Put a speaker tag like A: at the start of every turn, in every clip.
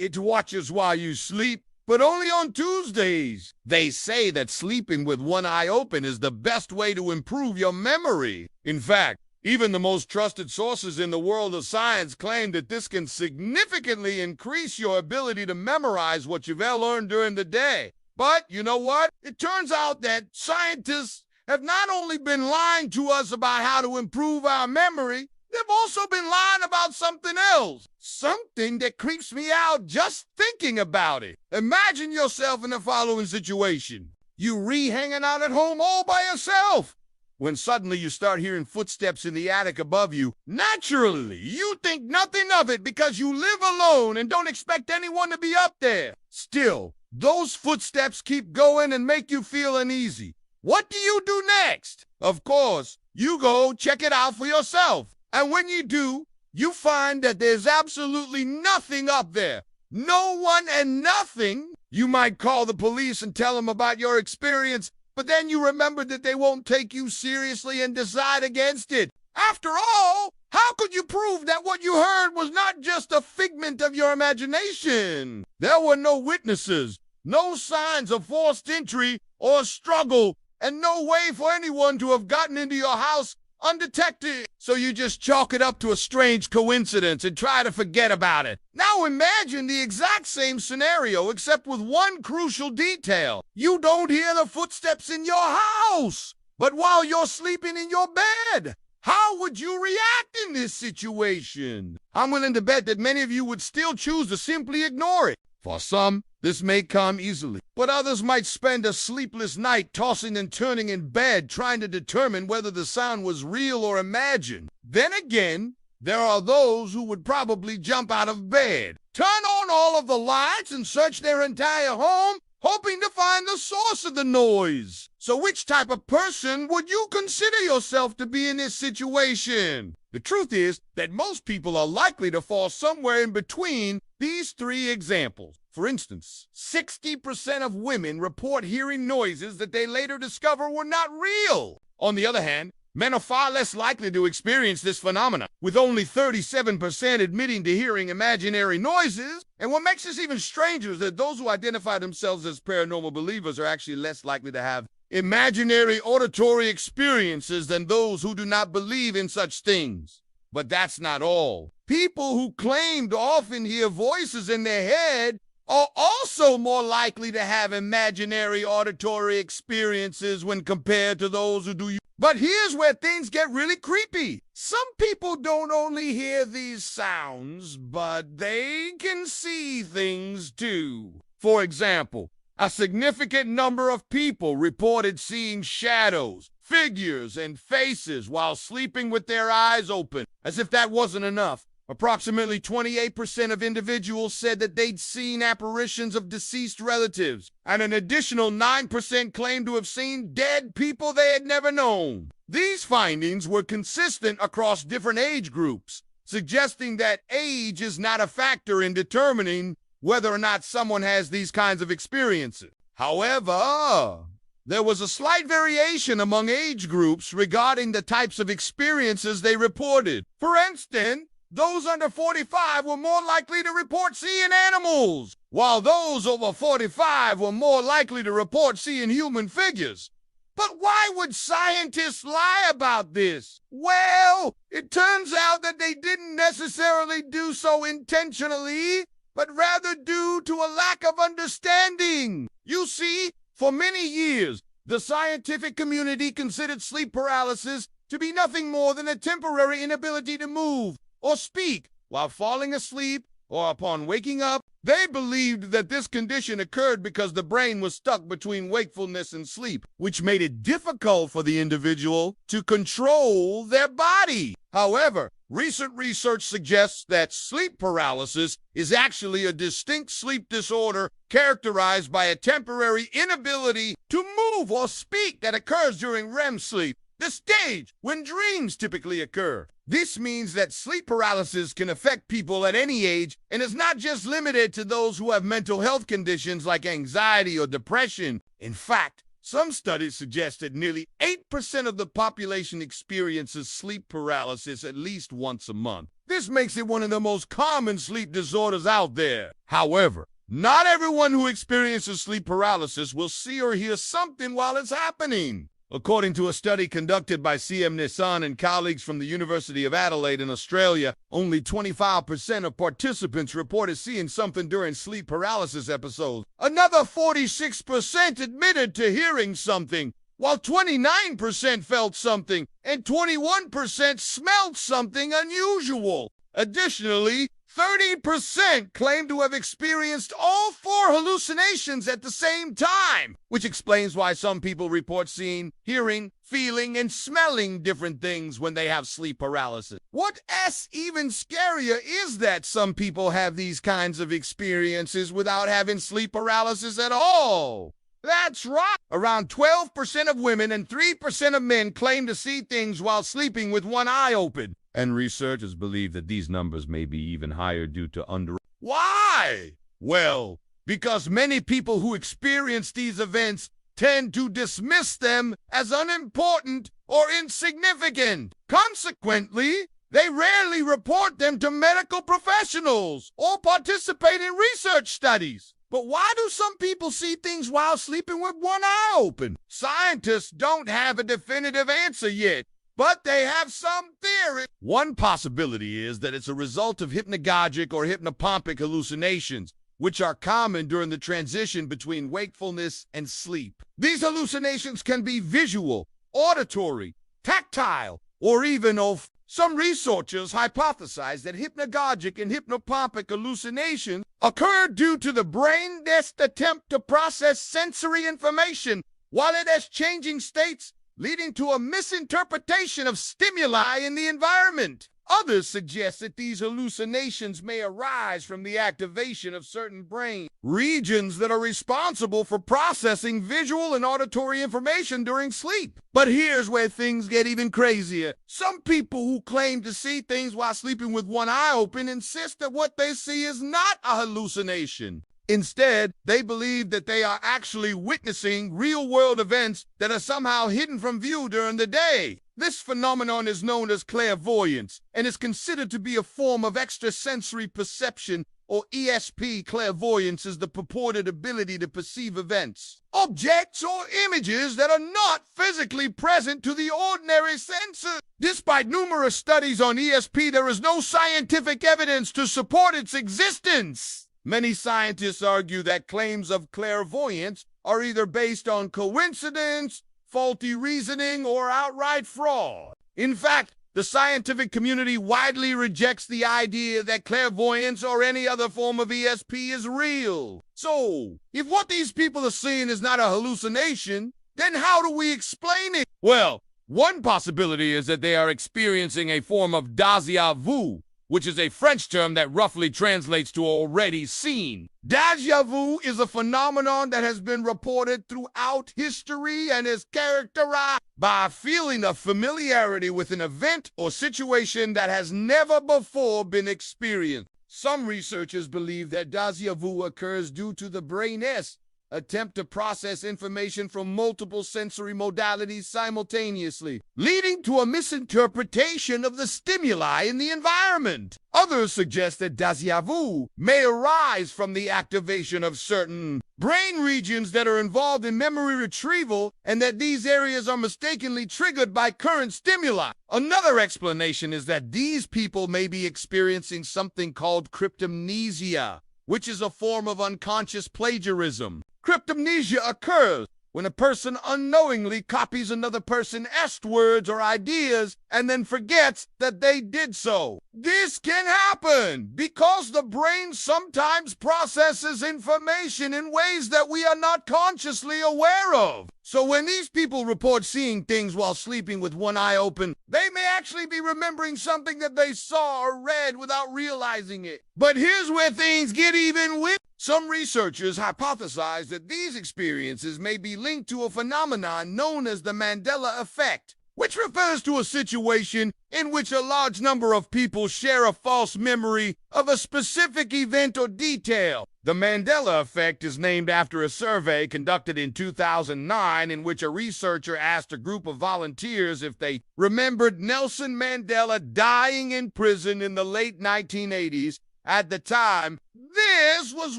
A: It watches while you sleep, but only on Tuesdays. They say that sleeping with one eye open is the best way to improve your memory. In fact, even the most trusted sources in the world of science claim that this can significantly increase your ability to memorize what you've learned during the day. But you know what? It turns out that scientists have not only been lying to us about how to improve our memory, they've also been lying about something else. Something that creeps me out just thinking about it. Imagine yourself in the following situation. You hanging out at home all by yourself, when suddenly you start hearing footsteps in the attic above you. Naturally, you think nothing of it because you live alone and don't expect anyone to be up there. Still, those footsteps keep going and make you feel uneasy. What do you do next? Of course, you go check it out for yourself. And when you do, you find that there's absolutely nothing up there. No one and nothing. You might call the police and tell them about your experience, but then you remember that they won't take you seriously and decide against it. After all, how could you prove that what you heard was not just a figment of your imagination? There were no witnesses, no signs of forced entry or struggle, and no way for anyone to have gotten into your house undetected. So you just chalk it up to a strange coincidence and try to forget about it. Now imagine the exact same scenario, except with one crucial detail. You don't hear the footsteps in your house, but while you're sleeping in your bed. How would you react in this situation? I'm willing to bet that many of you would still choose to simply ignore it. For some, this may come easily, but others might spend a sleepless night tossing and turning in bed trying to determine whether the sound was real or imagined. Then again, there are those who would probably jump out of bed, turn on all of the lights, and search their entire home, hoping to find the source of the noise. So which type of person would you consider yourself to be in this situation? The truth is that most people are likely to fall somewhere in between these three examples. For instance, 60% of women report hearing noises that they later discover were not real. On the other hand, men are far less likely to experience this phenomenon, with only 37% admitting to hearing imaginary noises. And what makes this even stranger is that those who identify themselves as paranormal believers are actually less likely to have imaginary auditory experiences than those who do not believe in such things. But that's not all. People who claim to often hear voices in their head are also more likely to have imaginary auditory experiences when compared to those who do. But here's where things get really creepy. Some people don't only hear these sounds, but they can see things too. For example, a significant number of people reported seeing shadows, figures, and faces while sleeping with their eyes open. As if that wasn't enough, approximately 28% of individuals said that they'd seen apparitions of deceased relatives, and an additional 9% claimed to have seen dead people they had never known. These findings were consistent across different age groups, suggesting that age is not a factor in determining whether or not someone has these kinds of experiences. However, there was a slight variation among age groups regarding the types of experiences they reported. For instance, those under 45 were more likely to report seeing animals, while those over 45 were more likely to report seeing human figures. But why would scientists lie about this? Well, it turns out that they didn't necessarily do so intentionally, but rather due to a lack of understanding. You see, for many years, the scientific community considered sleep paralysis to be nothing more than a temporary inability to move or speak while falling asleep or upon waking up. They believed that this condition occurred because the brain was stuck between wakefulness and sleep, which made it difficult for the individual to control their body. However, recent research suggests that sleep paralysis is actually a distinct sleep disorder characterized by a temporary inability to move or speak that occurs during REM sleep, the stage when dreams typically occur. This means that sleep paralysis can affect people at any age and is not just limited to those who have mental health conditions like anxiety or depression. In fact, some studies suggest that nearly 8% of the population experiences sleep paralysis at least once a month. This makes it one of the most common sleep disorders out there. However, not everyone who experiences sleep paralysis will see or hear something while it's happening. According to a study conducted by C.M. Nissan and colleagues from the University of Adelaide in Australia, only 25% of participants reported seeing something during sleep paralysis episodes. Another 46% admitted to hearing something, while 29% felt something and 21% smelled something unusual. Additionally, 30% claim to have experienced all 4 hallucinations at the same time, which explains why some people report seeing, hearing, feeling, and smelling different things when they have sleep paralysis. What's even scarier is that some people have these kinds of experiences without having sleep paralysis at all. That's right! Around 12% of women and 3% of men claim to see things while sleeping with one eye open. And researchers believe that these numbers may be even higher due to Why? Well, because many people who experience these events tend to dismiss them as unimportant or insignificant. Consequently, they rarely report them to medical professionals or participate in research studies. But why do some people see things while sleeping with one eye open? Scientists don't have a definitive answer yet, but they have some theory. One possibility is that it's a result of hypnagogic or hypnopompic hallucinations, which are common during the transition between wakefulness and sleep. These hallucinations can be visual, auditory, tactile, or even olfactory. Some researchers hypothesize that hypnagogic and hypnopompic hallucinations occur due to the brain's attempt to process sensory information while it is changing states, leading to a misinterpretation of stimuli in the environment. Others suggest that these hallucinations may arise from the activation of certain brain regions that are responsible for processing visual and auditory information during sleep. But here's where things get even crazier. Some people who claim to see things while sleeping with one eye open insist that what they see is not a hallucination. Instead, they believe that they are actually witnessing real-world events that are somehow hidden from view during the day. This phenomenon is known as clairvoyance and is considered to be a form of extrasensory perception, or ESP. Clairvoyance is the purported ability to perceive events, objects, or images that are not physically present to the ordinary senses. Despite numerous studies on ESP, there is no scientific evidence to support its existence. Many scientists argue that claims of clairvoyance are either based on coincidence, faulty reasoning, or outright fraud. In fact, the scientific community widely rejects the idea that clairvoyance or any other form of ESP is real. So, if what these people are seeing is not a hallucination, then how do we explain it? Well, one possibility is that they are experiencing a form of déjà vu, which is a French term that roughly translates to already seen. Déjà vu is a phenomenon that has been reported throughout history and is characterized by a feeling of familiarity with an event or situation that has never before been experienced. Some researchers believe that déjà vu occurs due to the brain's attempt to process information from multiple sensory modalities simultaneously, leading to a misinterpretation of the stimuli in the environment. Others suggest that déjà vu may arise from the activation of certain brain regions that are involved in memory retrieval, and that these areas are mistakenly triggered by current stimuli. Another explanation is that these people may be experiencing something called cryptomnesia, which is a form of unconscious plagiarism. Cryptomnesia occurs when a person unknowingly copies another person's words or ideas and then forgets that they did so. This can happen because the brain sometimes processes information in ways that we are not consciously aware of. So when these people report seeing things while sleeping with one eye open, they may actually be remembering something that they saw or read without realizing it. But here's where things get even weird. Some researchers hypothesize that these experiences may be linked to a phenomenon known as the Mandela effect, which refers to a situation in which a large number of people share a false memory of a specific event or detail. The Mandela effect is named after a survey conducted in 2009 in which a researcher asked a group of volunteers if they remembered Nelson Mandela dying in prison in the late 1980s. At the time, this was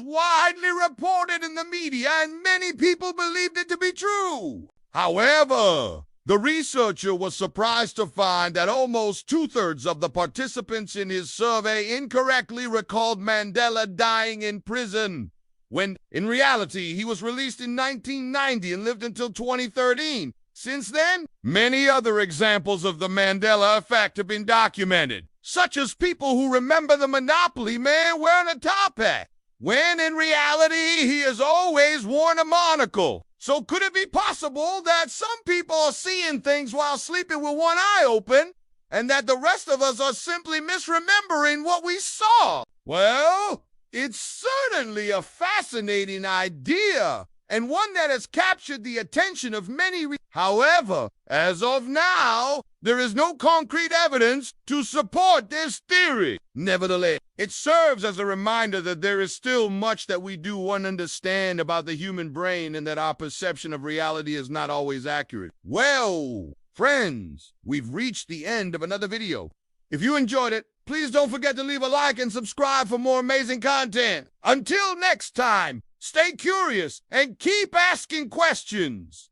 A: widely reported in the media and many people believed it to be true. However, the researcher was surprised to find that almost two-thirds of the participants in his survey incorrectly recalled Mandela dying in prison, when, in reality, he was released in 1990 and lived until 2013. Since then, many other examples of the Mandela effect have been documented, such as people who remember the Monopoly man wearing a top hat, when in reality he has always worn a monocle. So could it be possible that some people are seeing things while sleeping with one eye open, and that the rest of us are simply misremembering what we saw? Well, it's certainly a fascinating idea, and one that has captured the attention of many. However, as of now, there is no concrete evidence to support this theory. Nevertheless, it serves as a reminder that there is still much that we do understand about the human brain and that our perception of reality is not always accurate. Well, friends, we've reached the end of another video. If you enjoyed it, please don't forget to leave a like and subscribe for more amazing content. Until next time, stay curious and keep asking questions.